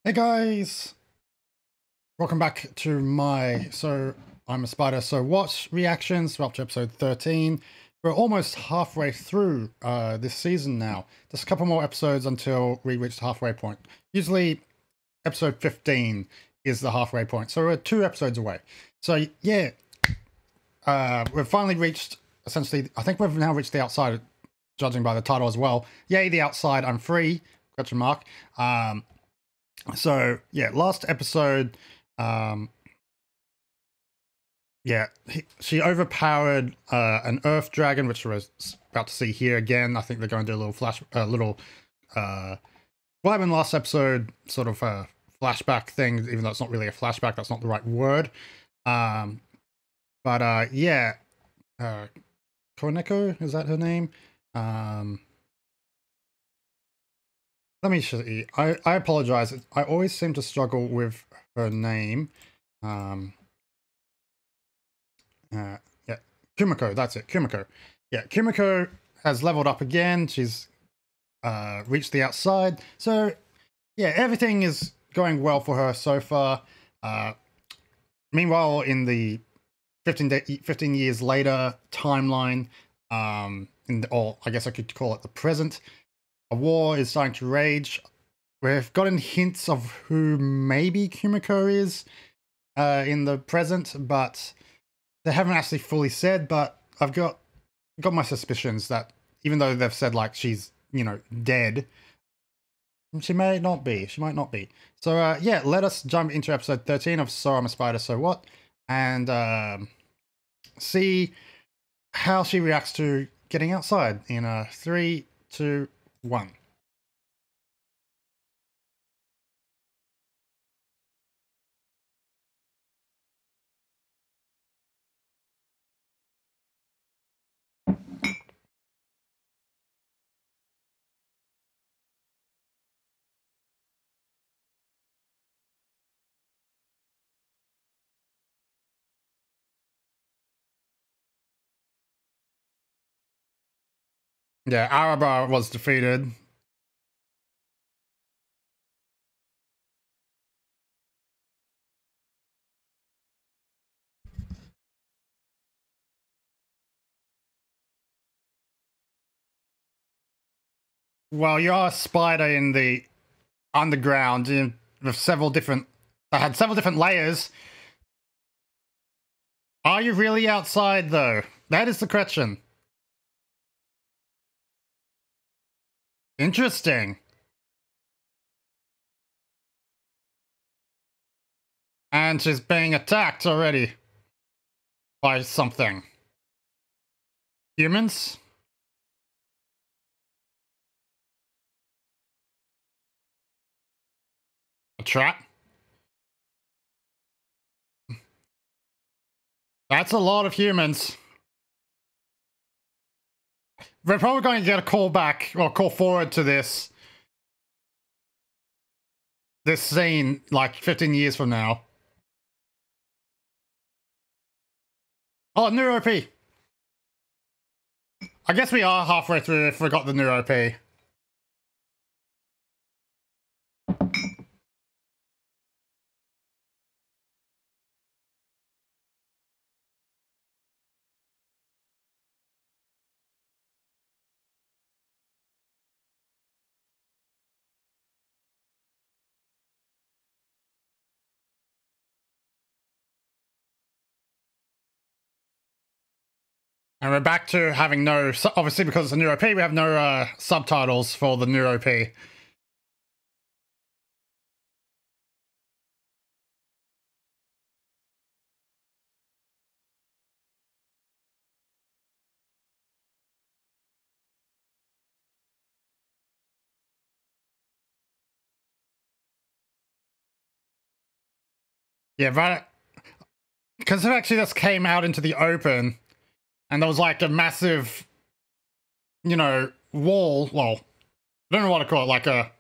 Hey guys, welcome back to my I'm a Spider, so what reactions. We're up to episode 13. We're almost halfway through this season now. Just a couple more episodes until we reach the halfway point. Usually episode 15 is the halfway point, so we're 2 episodes away. So yeah, we've finally reached, essentially, I think we've now reached the outside, judging by the title as well. Yay, the outside, I'm free, question mark. So yeah, last episode, yeah, she overpowered an earth dragon, which we're about to see here again. I think they're going to do a little what happened last episode, sort of a flashback thing, even though it's not really a flashback, that's not the right word. Yeah, Koneko, is that her name? Let me see. I apologize. I always seem to struggle with her name. Yeah, Kumiko, that's it, Kumiko. Yeah, Kumiko has leveled up again. She's reached the outside. So, yeah, everything is going well for her so far. Meanwhile, in the 15 years later timeline, or I guess I could call it the present, a war is starting to rage. We've gotten hints of who maybe Kumiko is in the present, but they haven't actually fully said. But I've got my suspicions that even though they've said like she's, you know, dead, she may not be. She might not be. So yeah, let us jump into episode 13 of So I'm a Spider, So What, and see how she reacts to getting outside in 3, 2, 1. Yeah, Araba was defeated. Well, you're a spider in the underground with several different... I had several different layers. Are you really outside, though? That is the question. Interesting. And she's being attacked already by something. Humans? A trap? That's a lot of humans. We're probably going to get a call back, or call forward to this scene, like 15 years from now. Oh, new OP. I guess we are halfway through if we got the new OP. And we're back to having no, obviously because it's a new OP, we have no subtitles for the new OP. Yeah, but because it actually just came out into the open, and there was like a massive, you know, wall. Well, I don't know what to call it, like a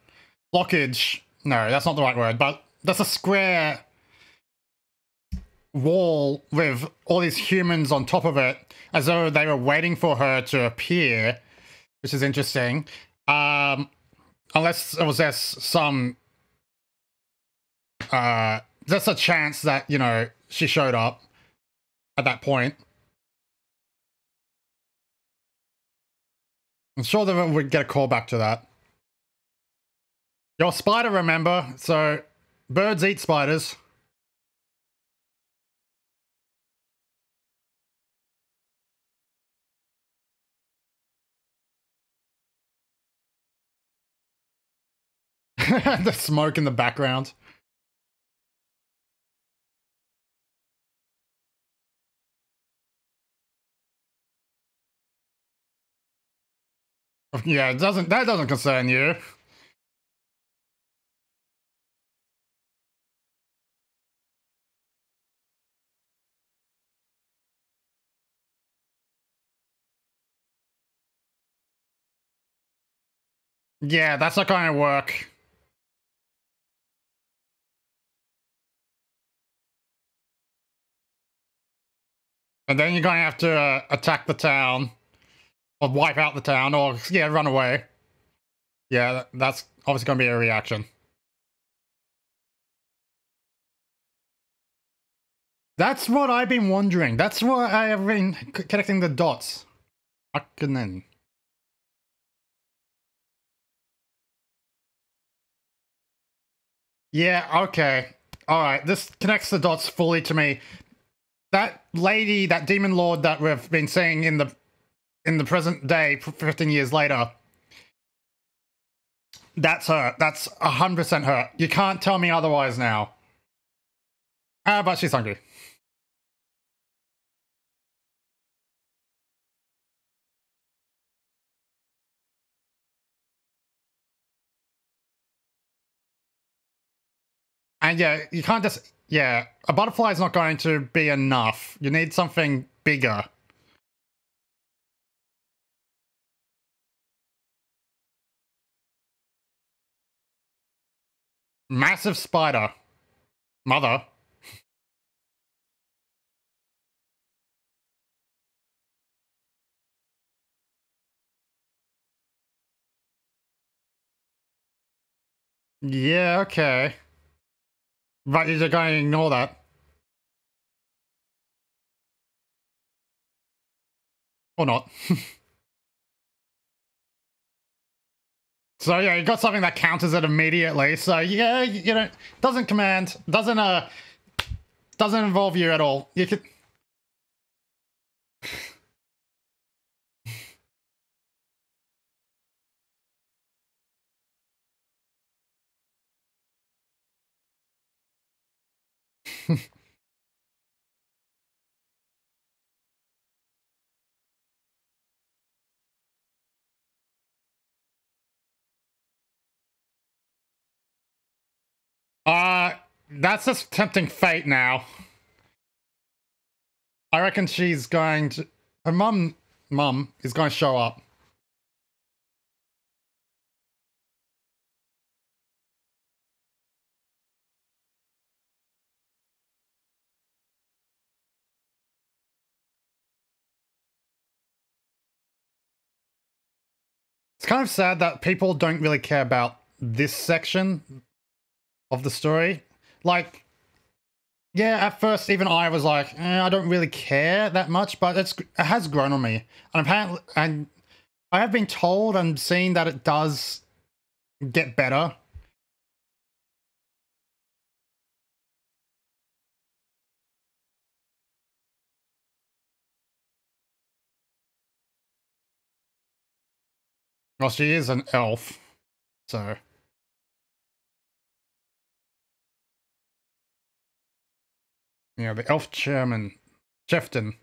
blockage. No, that's not the right word, but that's a square wall with all these humans on top of it, as though they were waiting for her to appear, which is interesting. Unless it was just some There's a chance that, you know, she showed up at that point. I'm sure that we'd get a call back to that. You're a spider, remember? So, birds eat spiders. The smoke in the background. Yeah, that doesn't concern you. Yeah, that's not going to work. And then you're going to have to attack the town. Or wipe out the town, or, yeah, run away. Yeah, that's obviously going to be a reaction. That's what I've been wondering. That's what I have been connecting the dots. Fucking. Yeah, okay. Alright, this connects the dots fully to me. That lady, that demon lord that we've been seeing in the present day, 15 years later, that's her. That's 100% her. You can't tell me otherwise now. But she's hungry. And yeah, you can't just... Yeah, a butterfly is not going to be enough. You need something bigger. Massive spider. Mother. Yeah, okay. But you're going to ignore that. Or not. So yeah, you got something that counters it immediately. So yeah, you know, doesn't involve you at all. You could... That's just tempting fate now. I reckon she's going to... Her mum is going to show up. It's kind of sad that people don't really care about this section of the story. Like, yeah, at first even I was like, I don't really care that much, but it has grown on me. And apparently, and I have been told and seen that it does get better. Well, she is an elf, so... Yeah, the elf chairman, Chefton.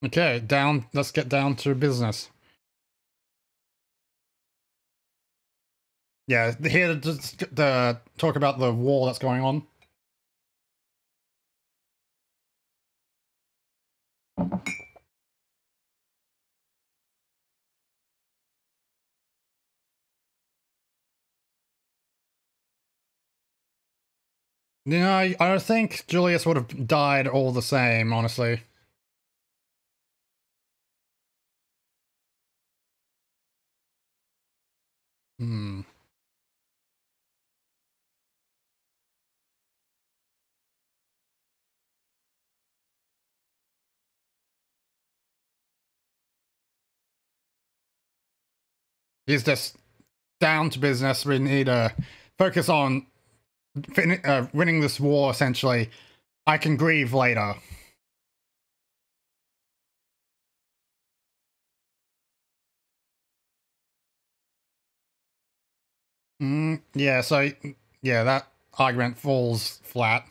Okay, let's get down to business. Yeah, here to just to talk about the war that's going on. You know, I think Julius would have died all the same, honestly. Hmm. He's just down to business. We need to focus on winning this war, essentially. I can grieve later. Yeah, so, yeah, that argument falls flat.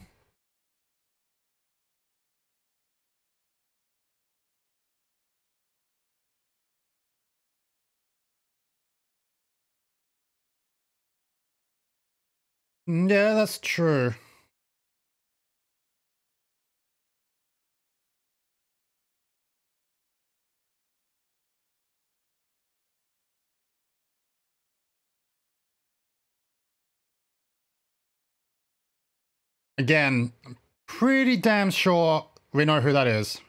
Yeah, that's true. Again, I'm pretty damn sure we know who that is.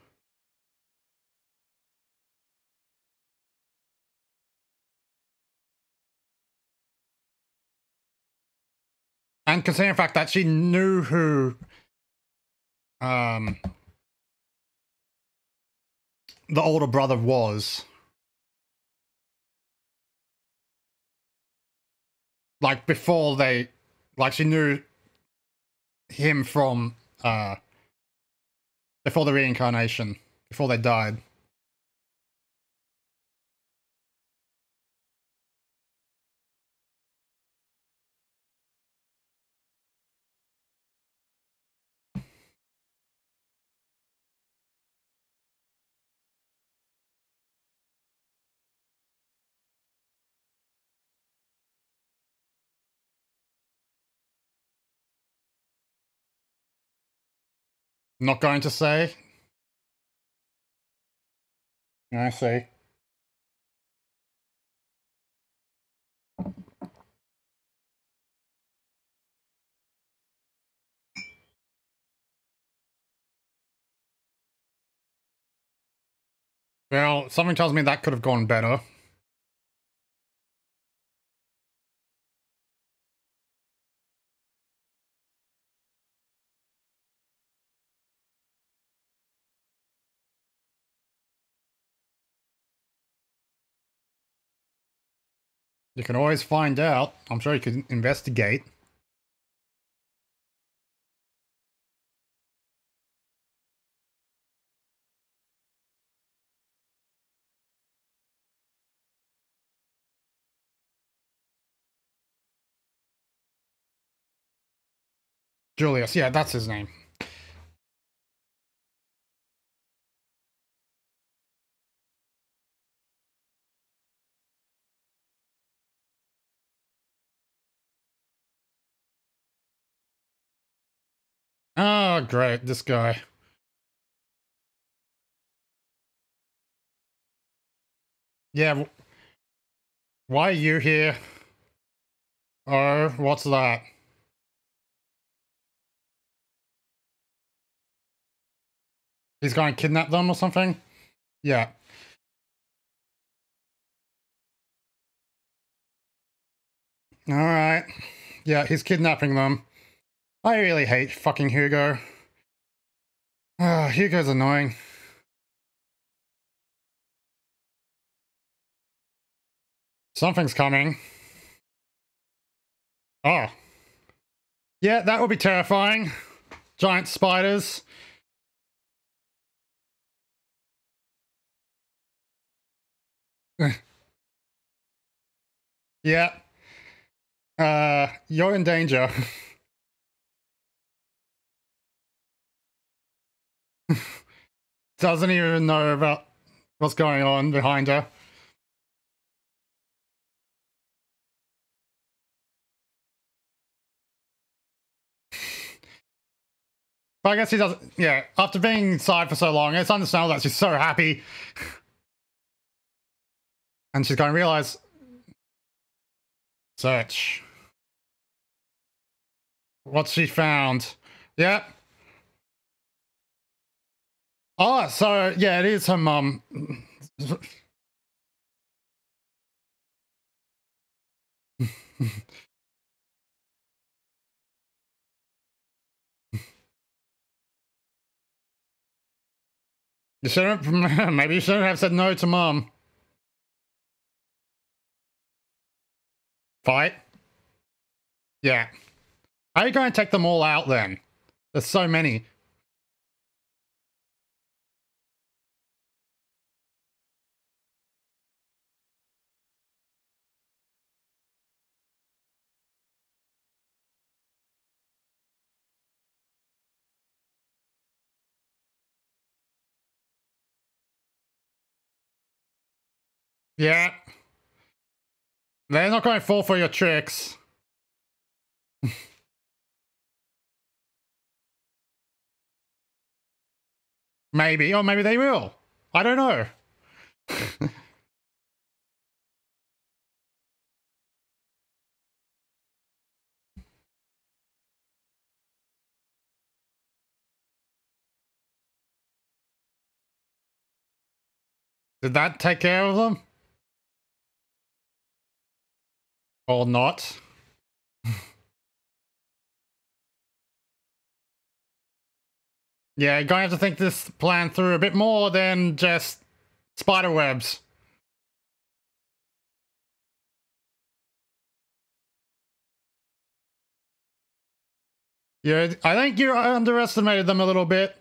And considering the fact that she knew who um, the older brother was. Like, before they... Like, she knew him from... before the reincarnation. Before they died. Not going to say. I see. Well, something tells me that could have gone better. You can always find out. I'm sure you could investigate. Julius, yeah, that's his name. Oh, great, this guy. Yeah, why are you here? Oh, what's that? He's going to kidnap them or something? Yeah. Alright. Yeah, he's kidnapping them. I really hate fucking Hugo. Ah, Hugo's annoying. Something's coming. Oh. Yeah, that would be terrifying. Giant spiders. Yeah. You're in danger. Doesn't even know about what's going on behind her. But I guess he doesn't. Yeah, after being inside for so long, it's understandable that she's so happy. And she's going to realize. Search. What's she found? Yep. Oh, so yeah, it is her mum. You shouldn't. Maybe you shouldn't have said no to mum. Fight. Yeah. How are you going to take them all out then? There's so many. Yeah. They're not going to fall for your tricks. Maybe, or maybe they will. I don't know. Did that take care of them? Or not? Yeah, you're going to have to think this plan through a bit more than just spider webs. Yeah, I think you underestimated them a little bit.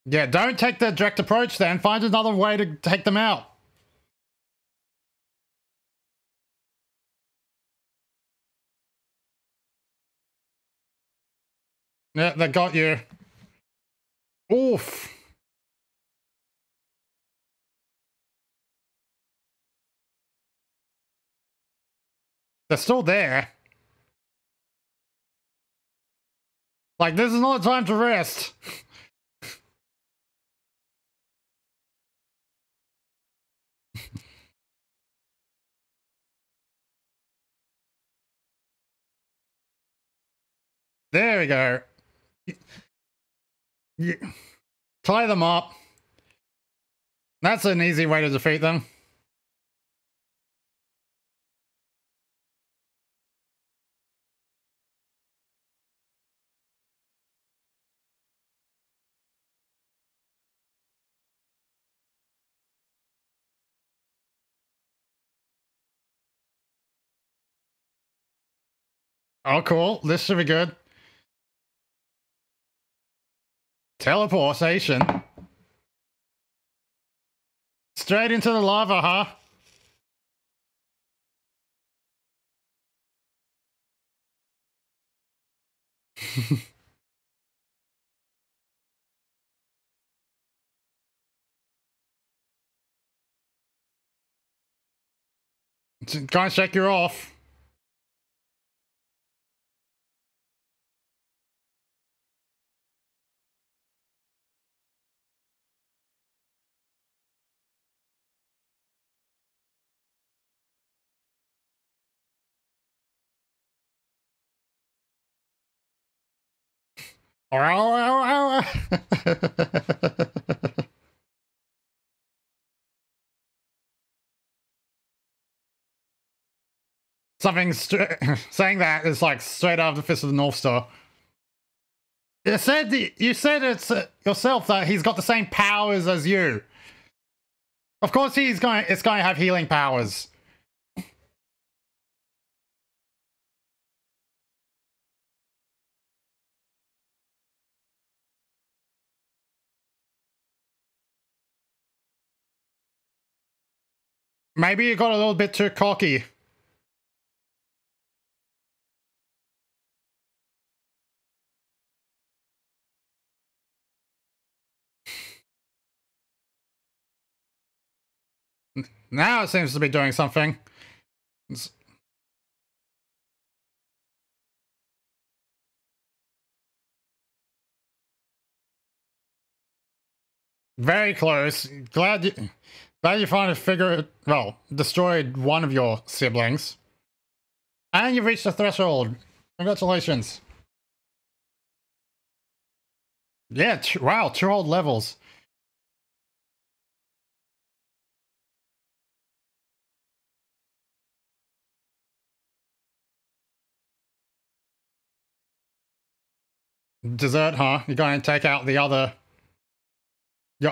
Yeah, don't take the direct approach then. Find another way to take them out. Yeah, they got you. Oof. They're still there. Like, this is not time to rest. There we go. Tie them up. That's an easy way to defeat them. Oh, cool. This should be good. Teleportation. Straight into the lava, huh? Can't shake you off. Something saying that is like straight out of the Fist of the North Star. You said it's yourself that he's got the same powers as you. Of course, it's going to have healing powers. Maybe you got a little bit too cocky. Now it seems to be doing something. It's very close. Glad you finally figured, well, destroyed one of your siblings. And you've reached the threshold. Congratulations. Yeah, wow, 2 old levels. Dessert, huh? You're going to take out your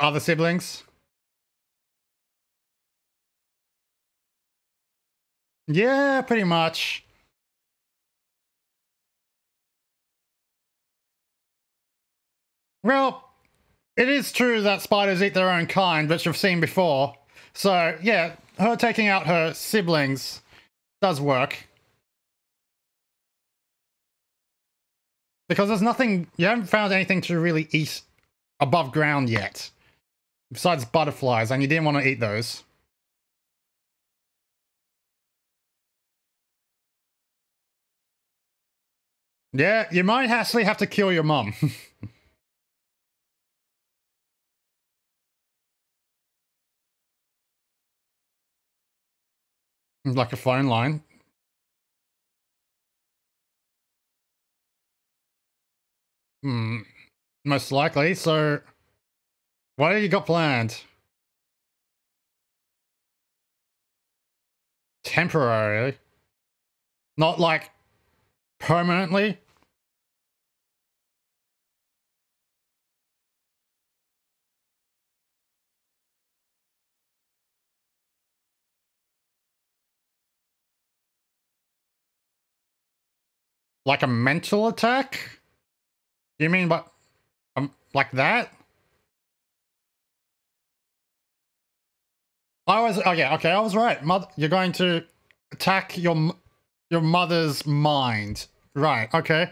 other siblings? Yeah, pretty much. Well, it is true that spiders eat their own kind, which we've seen before. So, yeah, her taking out her siblings does work. Because there's nothing, you haven't found anything to really eat above ground yet. Besides butterflies, and you didn't want to eat those. Yeah, you might actually have to kill your mum. Like a phone line. Hmm, most likely. So, what have you got planned? Temporarily? Not like permanently? Like a mental attack? You mean like that? Oh yeah, okay, I was right. You're going to attack your mother's mind. Right, okay.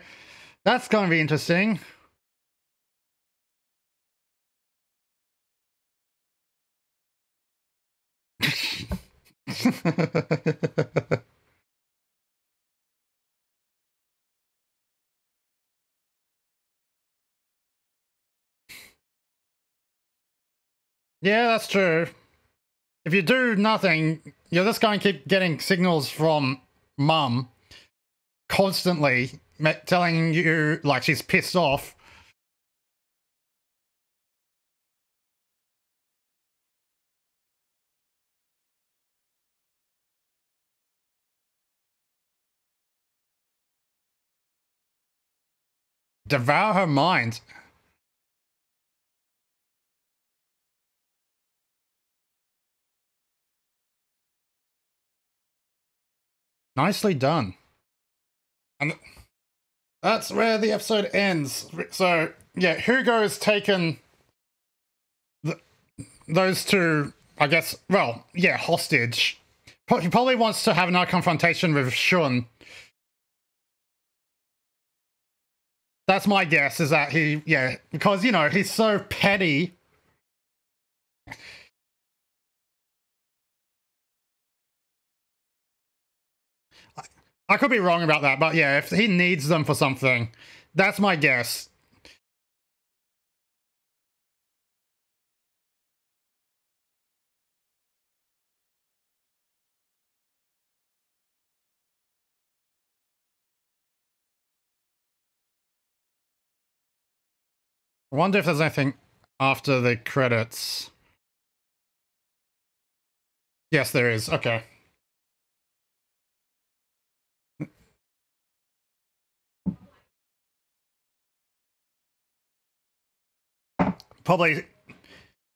That's going to be interesting. Yeah, that's true. If you do nothing, you're just going to keep getting signals from mum constantly telling you like she's pissed off. Devour her mind. Nicely done. And that's where the episode ends. So, yeah, Hugo's taken those two, I guess, well, yeah, hostage. He probably wants to have another confrontation with Shun. That's my guess, is that yeah, because, you know, he's so petty. I could be wrong about that, but yeah, if he needs them for something, that's my guess. I wonder if there's anything after the credits. Yes, there is. Okay. Probably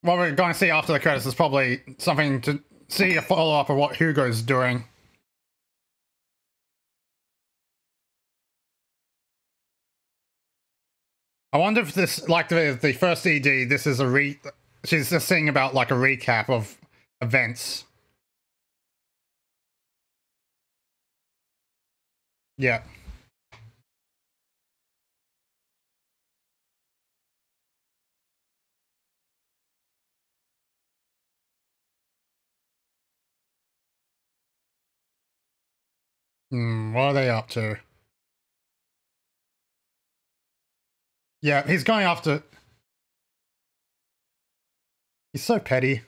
what we're going to see after the credits is probably something to see a follow-up of what Hugo's doing. I wonder if this, like the first ED, this is she's just saying about like a recap of events. Yeah. What are they up to? Yeah, he's going after... He's so petty.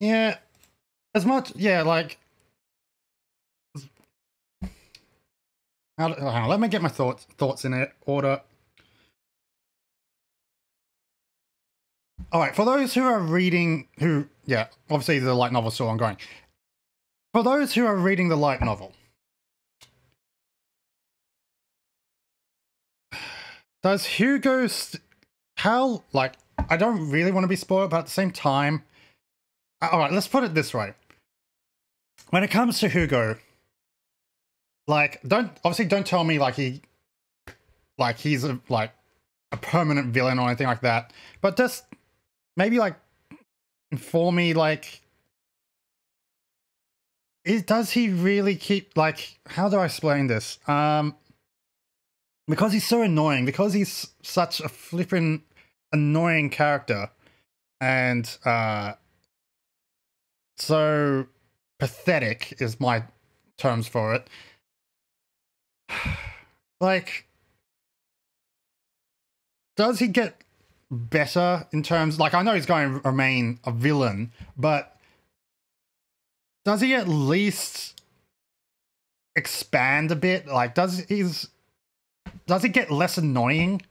Yeah, as much... Yeah, like... Hang on, let me get my thoughts in order. All right, for those who are reading... Yeah, obviously the light novel is still ongoing. For those who are reading the light novel... Does Hugo... How... Like, I don't really want to be spoiled, but at the same time... Alright, let's put it this way. When it comes to Hugo... Like, obviously don't tell me like he's a permanent villain or anything like that. But just maybe like inform me, like, does he really keep, like, how do I explain this? Because he's so annoying, because he's such a flippin' annoying character, and so pathetic is my terms for it. Like, does he get better in terms... Like, I know he's going to remain a villain, but does he at least expand a bit? Like, does he get less annoying?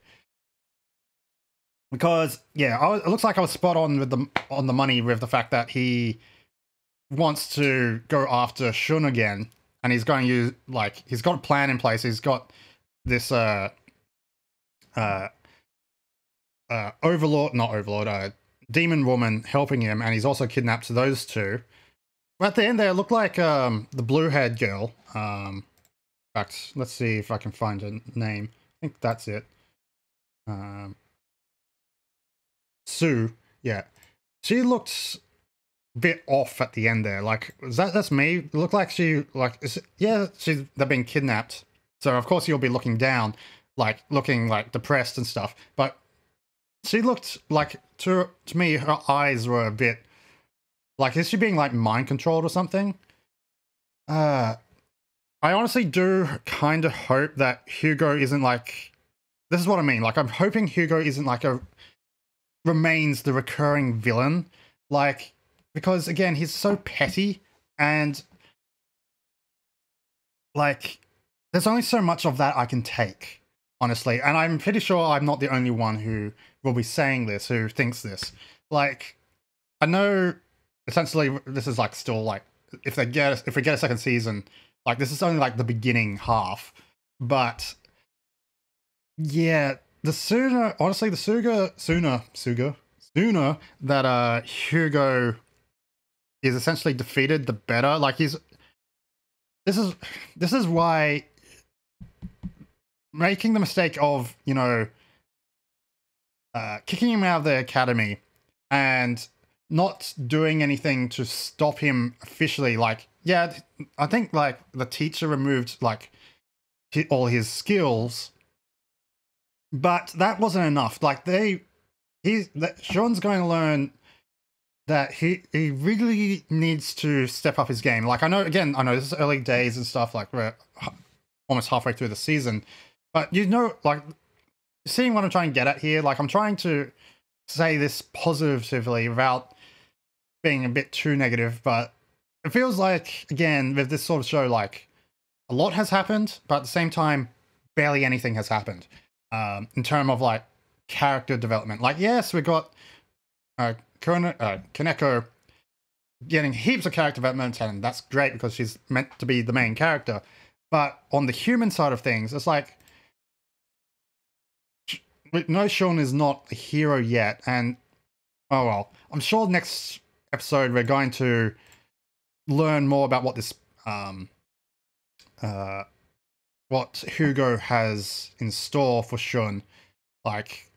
Because, yeah, it looks like I was spot on with the money with the fact that he wants to go after Shun again. And he's going to use, like, he's got a plan in place. He's got this, demon woman helping him, and he's also kidnapped those two. But at the end there, it looked like, the blue-haired girl. In fact, let's see if I can find her name. I think that's it. Sue, yeah. She looked bit off at the end there. Like, that's me? It looked like she, like, they've been kidnapped. So of course you'll be looking down, like, looking like depressed and stuff. But she looked like, to me, her eyes were a bit, like, is she being like mind controlled or something? I honestly do kind of hope that Hugo isn't like, this is what I mean. Like, I'm hoping Hugo isn't like remains the recurring villain. Like, because, again, he's so petty, and, like, there's only so much of that I can take, honestly. And I'm pretty sure I'm not the only one who will be saying this, who thinks this. Like, I know, essentially, this is, like, still, like, if we get a second season, like, this is only, like, the beginning half. But, yeah, honestly, the sooner that, Hugo is essentially defeated, the better. Like, this is why making the mistake of, you know, kicking him out of the academy and not doing anything to stop him officially. Like, yeah, I think, like, the teacher removed, like, all his skills, but that wasn't enough. Like, Sean's going to learn that he really needs to step up his game. Like, I know this is early days and stuff, like, we're almost halfway through the season, but, you know, like, seeing what I'm trying to get at here, like, I'm trying to say this positively without being a bit too negative, but it feels like, again, with this sort of show, like, a lot has happened, but at the same time, barely anything has happened, in terms of, like, character development. Like, yes, we got Kaneko getting heaps of character development, and that's great because she's meant to be the main character. But on the human side of things, it's like, no, Sean is not a hero yet, and oh well. I'm sure next episode we're going to learn more about what this what Hugo has in store for Shun. Like,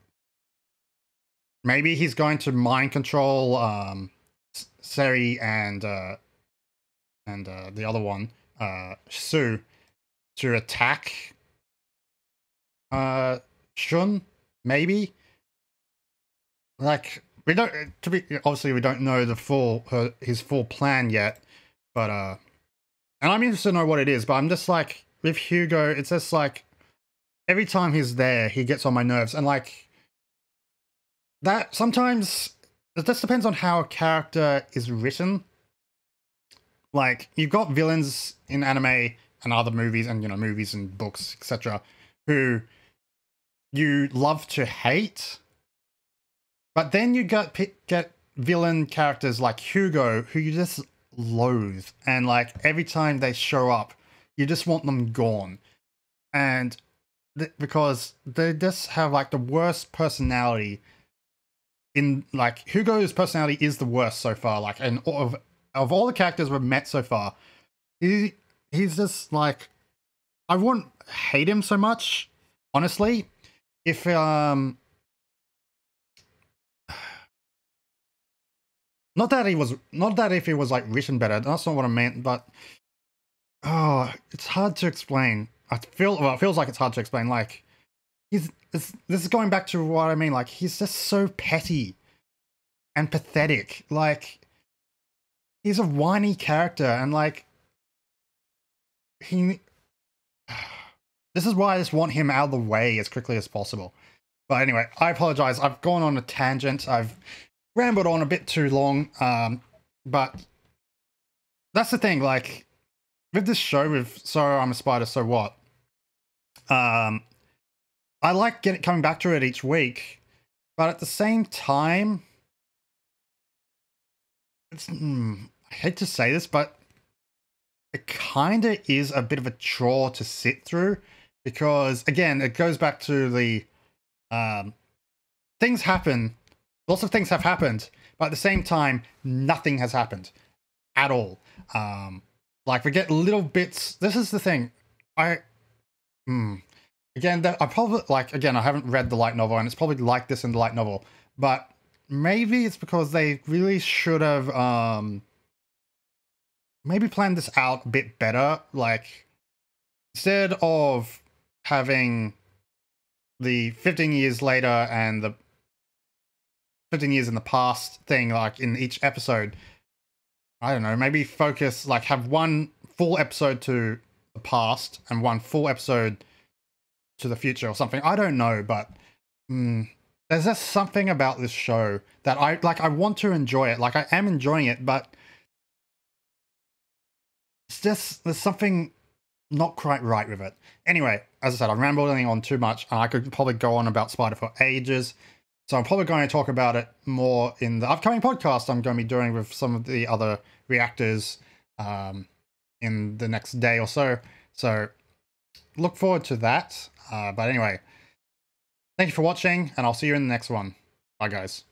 maybe he's going to mind control Seri and the other one, Sue, to attack Shun, maybe. Like, we don't, to be, obviously we don't know the his full plan yet, but, and I'm interested to know what it is, but I'm just like, with Hugo, it's just like, every time he's there, he gets on my nerves, and like, that, sometimes, it just depends on how a character is written. Like, you've got villains in anime and other movies, and, you know, movies and books, etc., who you love to hate, but then you get villain characters like Hugo, who you just loathe, and like every time they show up, you just want them gone, and because they just have like the worst personality. In like Hugo's personality is the worst so far. Like, and of all the characters we've met so far, he's just like, I wouldn't hate him so much, honestly, if not that if he was like written better. That's not what I meant, but oh, it's hard to explain. It feels like it's hard to explain. Like, this is going back to what I mean. Like, he's just so petty and pathetic. Like, he's a whiny character, and like, this is why I just want him out of the way as quickly as possible. But anyway, I apologize. I've gone on a tangent. I've rambled on a bit too long. But that's the thing. Like, with this show, with So I'm a Spider, So What? I like coming back to it each week, but at the same time, it's, I hate to say this, but it kind of is a bit of a chore to sit through, because again, it goes back to the things happen. Lots of things have happened, but at the same time, nothing has happened at all. Like, we get little bits. This is the thing. Again, I probably, like, again, I haven't read the light novel, and it's probably like this in the light novel, but maybe it's because they really should have maybe planned this out a bit better. Like, instead of having the 15 years later and the 15 years in the past thing, like in each episode, I don't know, maybe focus, like, have one full episode to the past and one full episode to the future or something. I don't know, but there's just something about this show that I want to enjoy it. Like, I am enjoying it, but it's just, there's something not quite right with it. Anyway, as I said, I'm rambling on too much, and I could probably go on about Spider for ages. So I'm probably going to talk about it more in the upcoming podcast I'm going to be doing with some of the other reactors in the next day or so. So look forward to that. But anyway, thank you for watching, and I'll see you in the next one. Bye, guys.